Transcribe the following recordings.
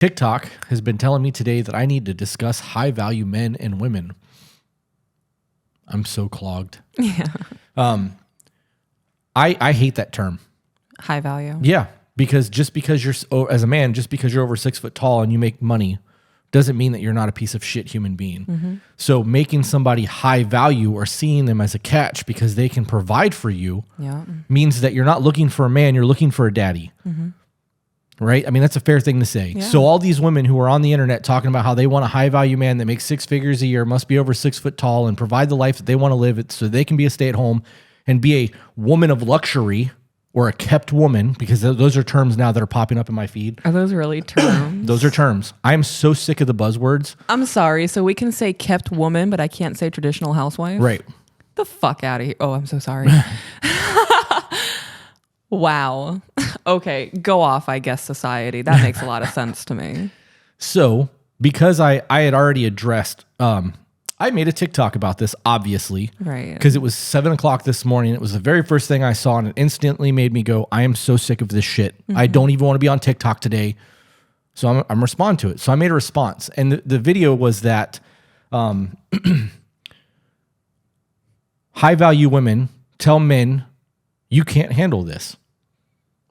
TikTok has been telling me today that I need to discuss high value men and women. I'm so clogged. Yeah. I hate that term. High value. Yeah. Because just because you're, as a man, just because you're over 6 foot tall and you make money doesn't mean that you're not a piece of shit human being. Mm-hmm. So making somebody high value or seeing them as a catch because they can provide for you means that you're not looking for a man, you're looking for a daddy. Mm-hmm. Right? I mean, that's a fair thing to say. Yeah. So all these women who are on the internet talking about how they want a high value man that makes 6 figures a year, must be over 6 foot tall and provide the life that they want to live so they can be a stay at home and be a woman of luxury or a kept woman, because those are terms now that are popping up in my feed. Are those really terms? Those are terms. I'm so sick of the buzzwords. I'm sorry. So we can say kept woman, but I can't say traditional housewife? Right. The fuck out of here. Oh, I'm so sorry. Wow. Okay, go off, I guess, society. That makes a lot of sense to me. So, because I had already addressed, I made a TikTok about this, obviously. Right. Because it was 7 o'clock this morning. It was the very first thing I saw, and it instantly made me go, I am so sick of this shit. Mm-hmm. I don't even want to be on TikTok today. So I'm responding to it. So I made a response. And the video was that high-value women tell men, you can't handle this.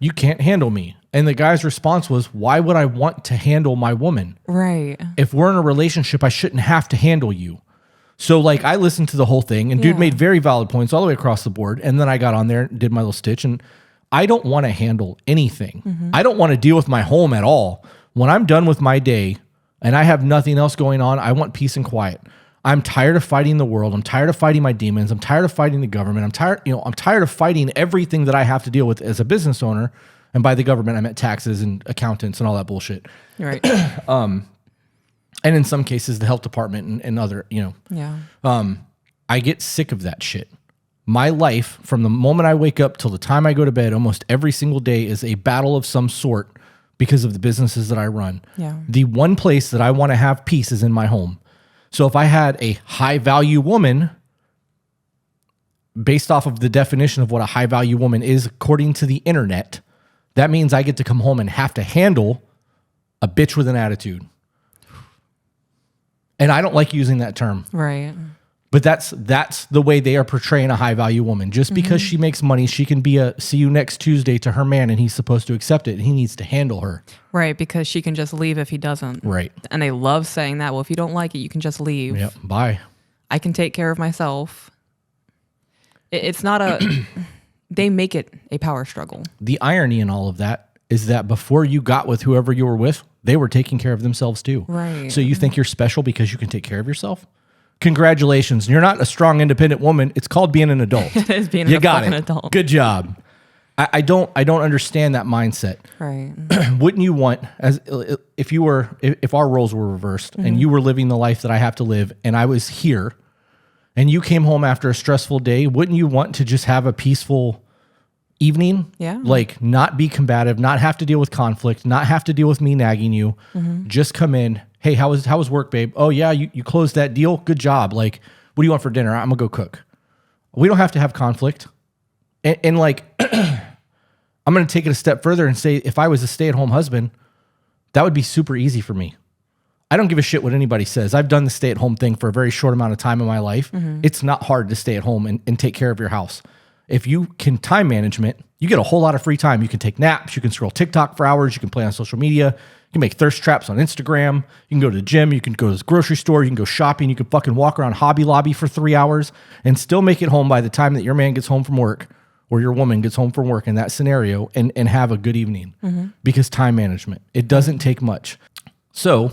You can't handle me. And the guy's response was, why would I want to handle my woman? Right. If we're in a relationship, I shouldn't have to handle you. So like I listened to the whole thing and dude made very valid points all the way across the board. And then I got on there and did my little stitch, and I don't want to handle anything. Mm-hmm. I don't want to deal with my home at all. When I'm done with my day and I have nothing else going on, I want peace and quiet. I'm tired of fighting the world. I'm tired of fighting my demons. I'm tired of fighting the government. I'm tired of fighting everything that I have to deal with as a business owner. And by the government, I meant taxes and accountants and all that bullshit. Right. And in some cases, the health department and other, Yeah. I get sick of that shit. My life, from the moment I wake up till the time I go to bed, almost every single day is a battle of some sort because of the businesses that I run. Yeah. The one place that I want to have peace is in my home. So if I had a high value woman, based off of the definition of what a high value woman is, according to the internet, that means I get to come home and have to handle a bitch with an attitude. And I don't like using that term. Right. But that's the way they are portraying a high value woman. Just because she makes money, she can be a see you next Tuesday to her man, and he's supposed to accept it, and he needs to handle her. Right, because she can just leave if he doesn't. Right. And they love saying that. Well, if you don't like it, you can just leave. Yep. Bye. I can take care of myself. It's not a... They make it a power struggle. The irony in all of that is that before you got with whoever you were with, they were taking care of themselves too. Right. So you think you're special because you can take care of yourself? Congratulations. You're not a strong, independent woman. It's called being an adult. It is being you a got fucking it. adult. Good job. I don't understand that mindset. Right. Wouldn't you want, as if our roles were reversed and you were living the life that I have to live and I was here and you came home after a stressful day, wouldn't you want to just have a peaceful evening? Yeah. Like not be combative, not have to deal with conflict, not have to deal with me nagging you. Just come in. Hey, how was work, babe? Oh yeah, you closed that deal. Good job. Like, what do you want for dinner? I'm gonna go cook. We don't have to have conflict. And like, I'm gonna take it a step further and say, if I was a stay-at-home husband, that would be super easy for me. I don't give a shit what anybody says. I've done the stay-at-home thing for a very short amount of time in my life. It's not hard to stay at home and take care of your house. If you can time management, you get a whole lot of free time. You can take naps. You can scroll TikTok for hours. You can play on social media. You can make thirst traps on Instagram. You can go to the gym. You can go to the grocery store. You can go shopping. You can fucking walk around Hobby Lobby for 3 hours and still make it home by the time that your man gets home from work or your woman gets home from work in that scenario and have a good evening because time management. It doesn't take much. So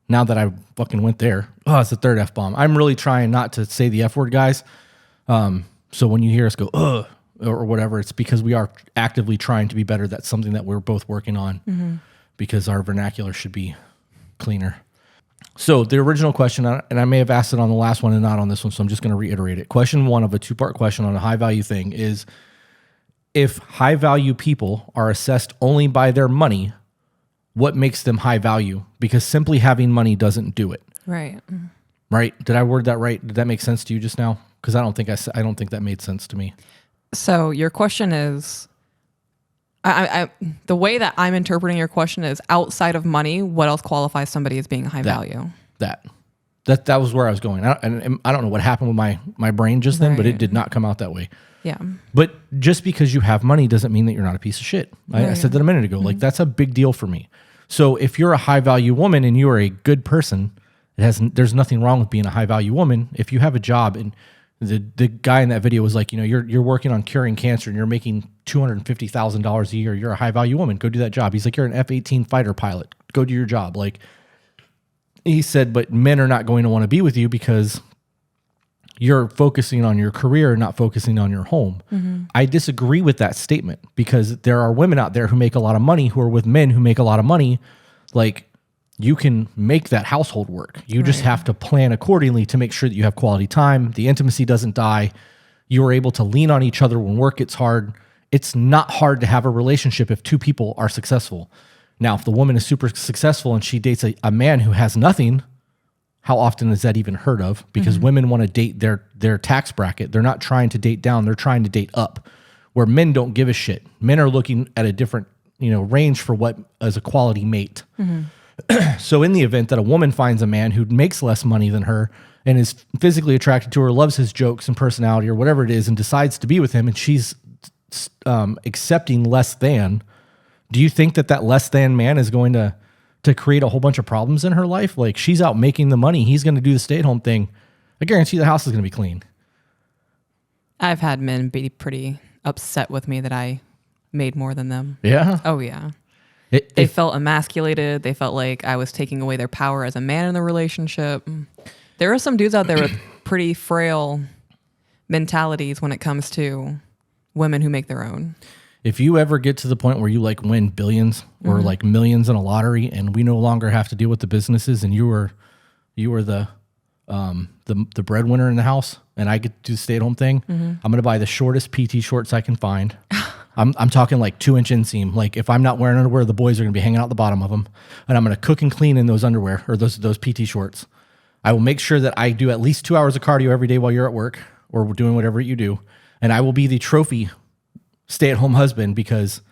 now that I fucking went there, it's the third F-bomb. I'm really trying not to say the F word, guys. So when you hear us go, ugh, or whatever, it's because we are actively trying to be better. That's something that we're both working on because our vernacular should be cleaner. So the original question, and I may have asked it on the last one and not on this one, so I'm just going to reiterate it. Question one of a two-part question on a high-value thing is, if high-value people are assessed only by their money, what makes them high value? Because simply having money doesn't do it. Right. Right? Did I word that right? Did that make sense to you just now? Because I don't think that made sense to me. So your question is, The way that I'm interpreting your question is outside of money, what else qualifies somebody as being high value? That was where I was going. And I don't know what happened with my brain just then, but it did not come out that way. Yeah. But just because you have money doesn't mean that you're not a piece of shit. I said that a minute ago. Like, that's a big deal for me. So if you're a high value woman and you are a good person, there's nothing wrong with being a high value woman. If you have a job, and the guy in that video was like, you're working on curing cancer and you're making $250,000 a year. You're a high value woman. Go do that job. He's like, you're an F-18 fighter pilot. Go do your job. Like, he said, but men are not going to want to be with you because you're focusing on your career, not focusing on your home. Mm-hmm. I disagree with that statement because there are women out there who make a lot of money who are with men who make a lot of money. Like, you can make that household work. You just have to plan accordingly to make sure that you have quality time. The intimacy doesn't die. You are able to lean on each other when work gets hard. It's not hard to have a relationship if two people are successful. Now, if the woman is super successful and she dates a man who has nothing, how often is that even heard of? Because women want to date their tax bracket. They're not trying to date down. They're trying to date up, where men don't give a shit. Men are looking at a different range for what is a quality mate. Mm-hmm. So in the event that a woman finds a man who makes less money than her and is physically attracted to her, loves his jokes and personality or whatever it is, and decides to be with him, and she's accepting less than, do you think that less than man is going to create a whole bunch of problems in her life? Like, she's out making the money. He's going to do the stay-at-home thing. I guarantee the house is going to be clean. I've had men be pretty upset with me that I made more than them. Yeah? Oh, yeah. They felt emasculated. They felt like I was taking away their power as a man in the relationship. There are some dudes out there with pretty frail mentalities when it comes to women who make their own. If you ever get to the point where you like win billions or like millions in a lottery, and we no longer have to deal with the businesses, and you were the breadwinner in the house, and I get to do the stay-at-home thing, I'm going to buy the shortest PT shorts I can find. I'm talking like 2-inch inseam. Like, if I'm not wearing underwear, the boys are going to be hanging out the bottom of them, and I'm going to cook and clean in those underwear or those PT shorts. I will make sure that I do at least 2 hours of cardio every day while you're at work or doing whatever you do, and I will be the trophy stay-at-home husband because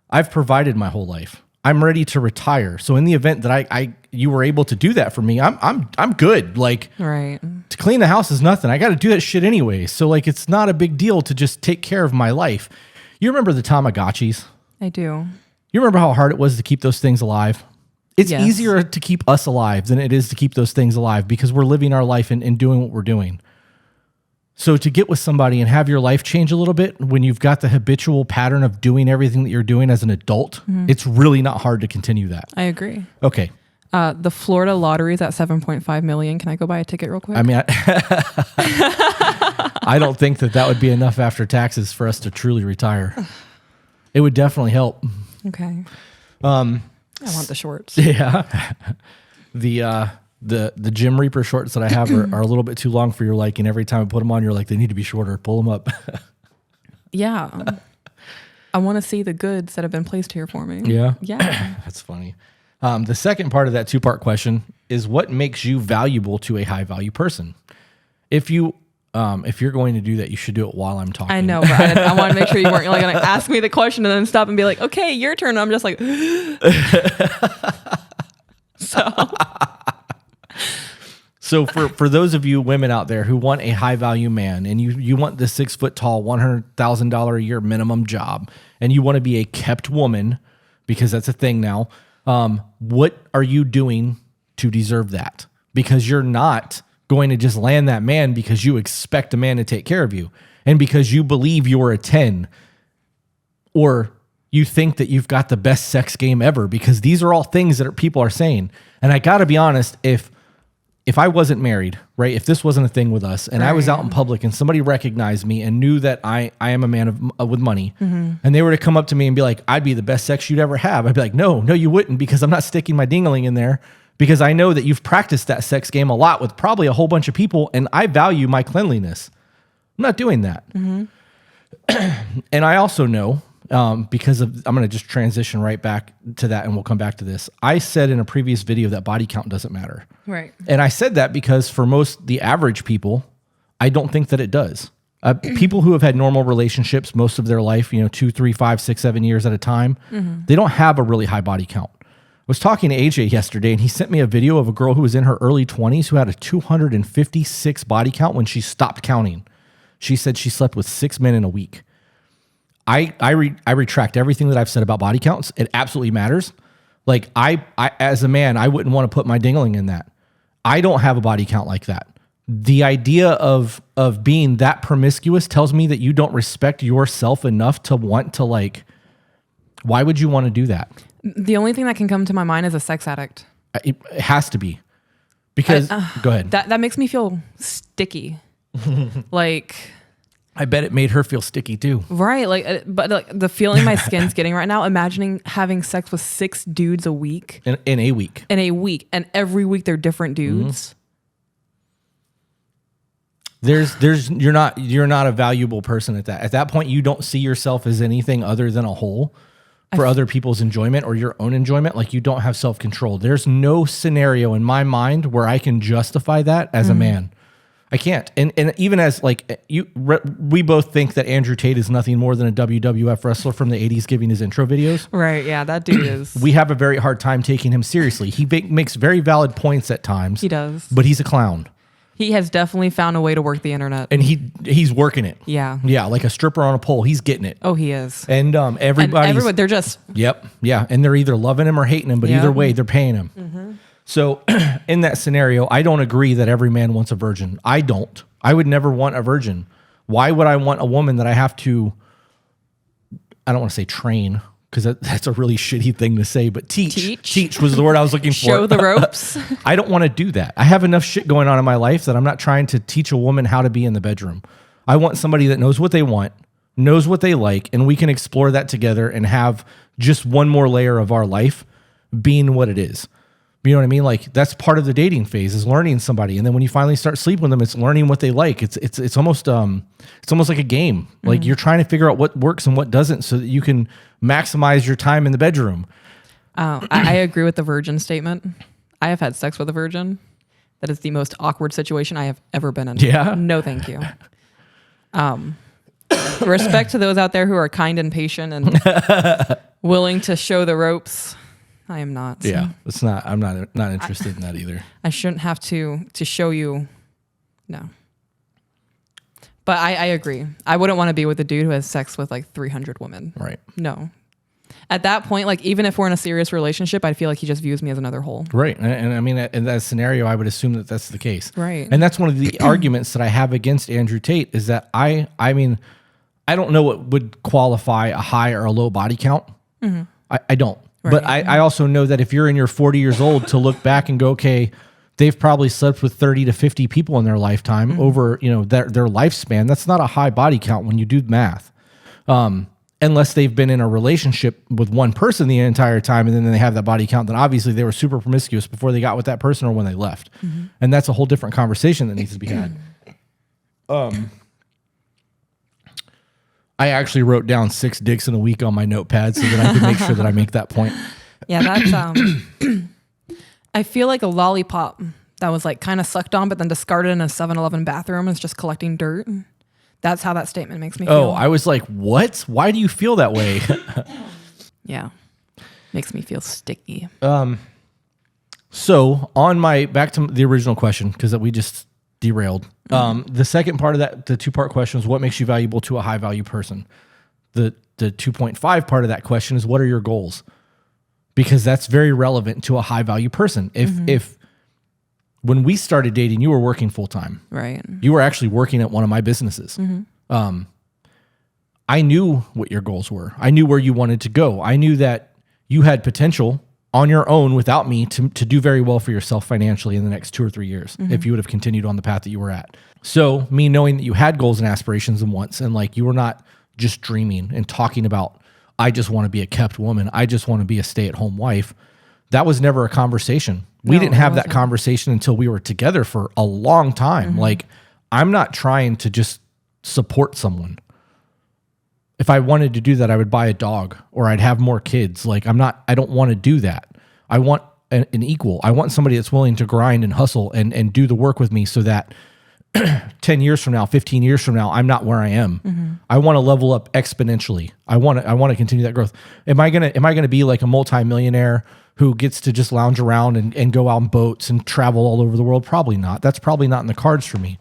I've provided my whole life. I'm ready to retire. So in the event that you were able to do that for me, I'm good. Like, to clean the house is nothing. I got to do that shit anyway. So like, it's not a big deal to just take care of my life. You remember the Tamagotchis? I do. You remember how hard it was to keep those things alive? It's easier to keep us alive than it is to keep those things alive because we're living our life and doing what we're doing. So to get with somebody and have your life change a little bit when you've got the habitual pattern of doing everything that you're doing as an adult, it's really not hard to continue that. I agree. Okay. The Florida lottery is at $7.5 million. Can I go buy a ticket real quick? I mean, I don't think that would be enough after taxes for us to truly retire. It would definitely help. Okay. I want the shorts. Yeah. The Jim Reaper shorts that I have are a little bit too long for your liking. Every time I put them on, you're like, they need to be shorter. Pull them up. Yeah. I want to see the goods that have been placed here for me. Yeah? Yeah. That's funny. The second part of that two-part question is, what makes you valuable to a high-value person? If you're going to do that, you should do it while I'm talking. I know, but I want to make sure you weren't going to ask me the question and then stop and be like, okay, your turn. I'm just like, So for those of you women out there who want a high value man, and you want the 6 foot tall, $100,000 a year minimum job, and you want to be a kept woman because that's a thing now, what are you doing to deserve that? Because you're not going to just land that man because you expect a man to take care of you and because you believe you're a 10 or you think that you've got the best sex game ever, because these are all things that people are saying. And I got to be honest, if I wasn't married, right, if this wasn't a thing with us and I was out in public and somebody recognized me and knew that I am a man with money, and they were to come up to me and be like, I'd be the best sex you'd ever have, I'd be like, no, you wouldn't, because I'm not sticking my dingling in there, because I know that you've practiced that sex game a lot with probably a whole bunch of people, and I value my cleanliness. I'm not doing that. And I also know, because I'm going to just transition right back to that and we'll come back to this. I said in a previous video that body count doesn't matter. Right. And I said that because for the average people, I don't think that it does. People who have had normal relationships most of their life, 2, 3, 5, 6, 7 years at a time, they don't have a really high body count. I was talking to AJ yesterday, and he sent me a video of a girl who was in her early 20s who had a 256 body count when she stopped counting. She said she slept with 6 men in a week. I retract everything that I've said about body counts. It absolutely matters. Like I as a man, I wouldn't want to put my dingling in that. I don't have a body count like that. The idea of being that promiscuous tells me that you don't respect yourself enough to want to why would you want to do that? The only thing that can come to my mind is a sex addict. It has to be. Because go ahead. That makes me feel sticky. I bet it made her feel sticky too. Right. But the feeling my skin's getting right now, imagining having sex with 6 dudes a week. In a week. And every week they're different dudes. You're not a valuable person at that. At that point, you don't see yourself as anything other than a whole for other people's enjoyment or your own enjoyment. Like you don't have self-control. There's no scenario in my mind where I can justify that as a man. I can't. And even as we both think that Andrew Tate is nothing more than a WWF wrestler from the 80s giving his intro videos. Right. Yeah, that dude is. We have a very hard time taking him seriously. He makes very valid points at times. He does. But he's a clown. He has definitely found a way to work the internet. And he's working it. Yeah. Yeah, like a stripper on a pole. He's getting it. Oh, he is. And everybody, they're just... Yep. Yeah. And they're either loving him or hating him, but either way, they're paying him. Mm-hmm. So in that scenario, I don't agree that every man wants a virgin. I don't. I would never want a virgin. Why would I want a woman that I have to, I don't want to say train, because that's a really shitty thing to say, but teach was the word I was looking for. Show the ropes. I don't want to do that. I have enough shit going on in my life that I'm not trying to teach a woman how to be in the bedroom. I want somebody that knows what they want, knows what they like, and we can explore that together and have just one more layer of our life being what it is. You know what I mean? Like that's part of the dating phase is learning somebody. And then when you finally start sleeping with them, it's learning what they like. It's almost like a game. Like you're trying to figure out what works and what doesn't so that you can maximize your time in the bedroom. I agree with the virgin statement. I have had sex with a virgin. That is the most awkward situation I have ever been in. Yeah. No, thank you. Respect to those out there who are kind and patient and willing to show the ropes. I am not. Yeah, it's not. I'm not interested in that either. I shouldn't have to show you. No. But I agree. I wouldn't want to be with a dude who has sex with like 300 women. Right. No. At that point, like even if we're in a serious relationship, I feel like he just views me as another hole. Right. And I mean, in that scenario, I would assume that that's the case. Right. And that's one of the arguments that I have against Andrew Tate is that I mean, I don't know what would qualify a high or a low body count. Mm-hmm. I don't. Right. But I also know that if you're in your 40 years old to look back and go, okay, they've probably slept with 30 to 50 people in their lifetime over, their lifespan. That's not a high body count when you do math. Unless they've been in a relationship with one person the entire time and then they have that body count, then obviously they were super promiscuous before they got with that person or when they left. Mm-hmm. And that's a whole different conversation that needs to be had. I actually wrote down 6 dicks in a week on my notepad so that I could make sure that I make that point. Yeah, that's I feel like a lollipop that was like kind of sucked on but then discarded in a 7-Eleven bathroom is just collecting dirt. That's how that statement makes me feel. Oh, I was like, what? Why do you feel that way? Yeah. Makes me feel sticky. So on back to the original question, because we just derailed. The second part of that, the 2-part question is what makes you valuable to a high value person? The 2.5 part of that question is what are your goals? Because that's very relevant to a high value person. If when we started dating, you were working full time. Right. You were actually working at one of my businesses. Mm-hmm. I knew what your goals were. I knew where you wanted to go. I knew that you had potential on your own without me to do very well for yourself financially in the next 2 or 3 years if you would have continued on the path that you were at. So me knowing that you had goals and aspirations and wants and like you were not just dreaming and talking about, I just want to be a kept woman. I just want to be a stay-at-home wife. That was never a conversation. We didn't have that conversation until we were together for a long time. Mm-hmm. Like I'm not trying to just support someone. If I wanted to do that, I would buy a dog or I'd have more kids. Like I don't want to do that. I want an equal. I want somebody that's willing to grind and hustle and do the work with me so that 10 years from now, 15 years from now, I'm not where I am. I want to level up exponentially. I want to continue that growth. Am I going to be like a multimillionaire who gets to just lounge around and go out on boats and travel all over the world? Probably not. That's probably not in the cards for me.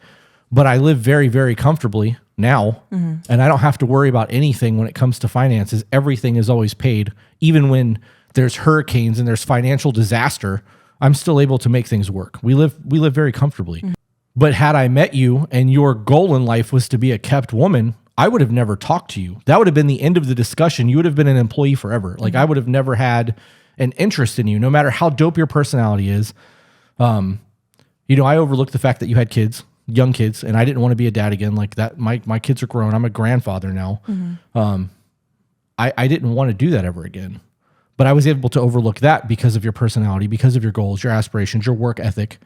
But I live very, very comfortably now, and I don't have to worry about anything when it comes to finances. Everything is always paid. Even when there's hurricanes and there's financial disaster, I'm still able to make things work. We live very comfortably. But had I met you and your goal in life was to be a kept woman, I would have never talked to you. That would have been the end of the discussion. You would have been an employee forever. Like I would have never had an interest in you, no matter how dope your personality is. I overlooked the fact that you had kids, young kids, and I didn't want to be a dad again. Like that, my kids are grown. I'm a grandfather now. I didn't want to do that ever again. But I was able to overlook that because of your personality, because of your goals, your aspirations, your work ethic.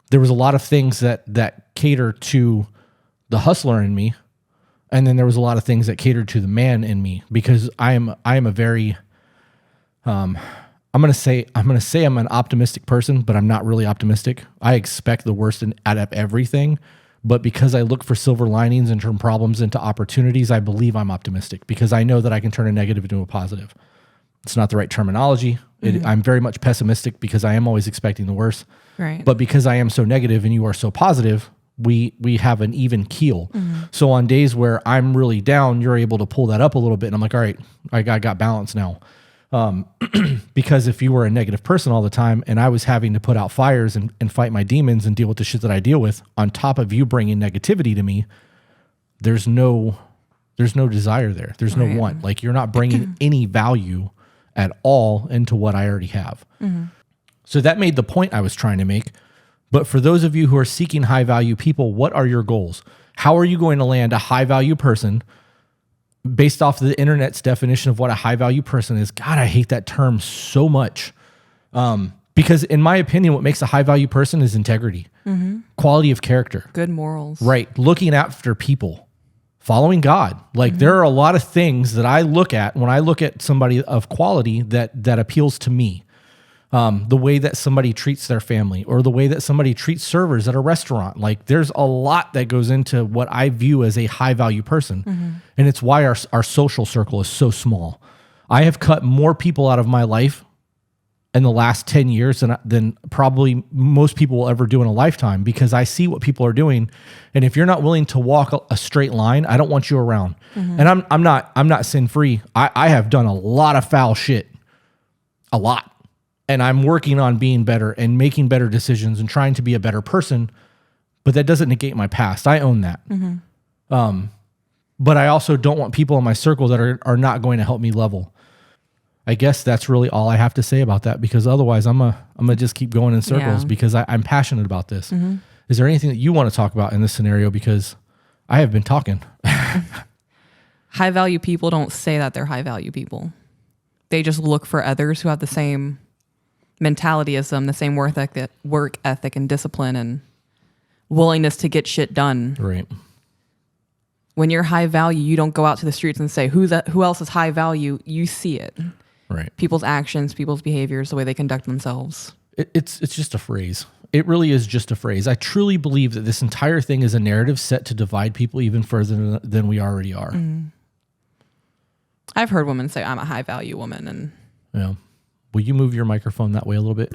There was a lot of things that cater to the hustler in me. And then there was a lot of things that catered to the man in me, because I am a very, I'm going to say I'm an optimistic person, but I'm not really optimistic. I expect the worst out of everything. But because I look for silver linings and turn problems into opportunities, I believe I'm optimistic because I know that I can turn a negative into a positive. It's not the right terminology. I'm very much pessimistic because I am always expecting the worst. Right. But because I am so negative and you are so positive, we have an even keel. So on days where I'm really down, you're able to pull that up a little bit. And I'm like, all right, I got balance now. Because if you were a negative person all the time and I was having to put out fires and fight my demons and deal with the shit that I deal with, on top of you bringing negativity to me, there's no desire there. There's no want. Like you're not bringing any value at all into what I already have. So that made the point I was trying to make. But for those of you who are seeking high value people, what are your goals? How are you going to land a high value person based off the internet's definition of what a high value person is? God, I hate that term so much. Because in my opinion, what makes a high value person is integrity, quality of character, good morals, right? Looking after people, following God. Like there are a lot of things that I look at when I look at somebody of quality that appeals to me. The way that somebody treats their family, or the way that somebody treats servers at a restaurant. Like there's a lot that goes into what I view as a high value person. And it's why our social circle is so small. I have cut more people out of my life in the last 10 years than probably most people will ever do in a lifetime, because I see what people are doing. And if you're not willing to walk a straight line, I don't want you around. And I'm not sin free. I have done a lot of foul shit, a lot. And I'm working on being better and making better decisions and trying to be a better person, but that doesn't negate my past. I own that. But I also don't want people in my circle that are not going to help me level. I guess that's really all I have to say about that, because otherwise I'm gonna just keep going in circles because I'm passionate about this. Is there anything that you want to talk about in this scenario? Because I have been talking. High value people don't say that they're high value people. They just look for others who have the same mentality as them, the same work ethic and discipline and willingness to get shit done. Right. When you're high value, you don't go out to the streets and say, who else is high value? You see it. Right. People's actions, people's behaviors, the way they conduct themselves. It's just a phrase. It really is just a phrase. I truly believe that this entire thing is a narrative set to divide people even further than we already are. I've heard women say, I'm a high value woman. And yeah. Will you move your microphone that way a little bit?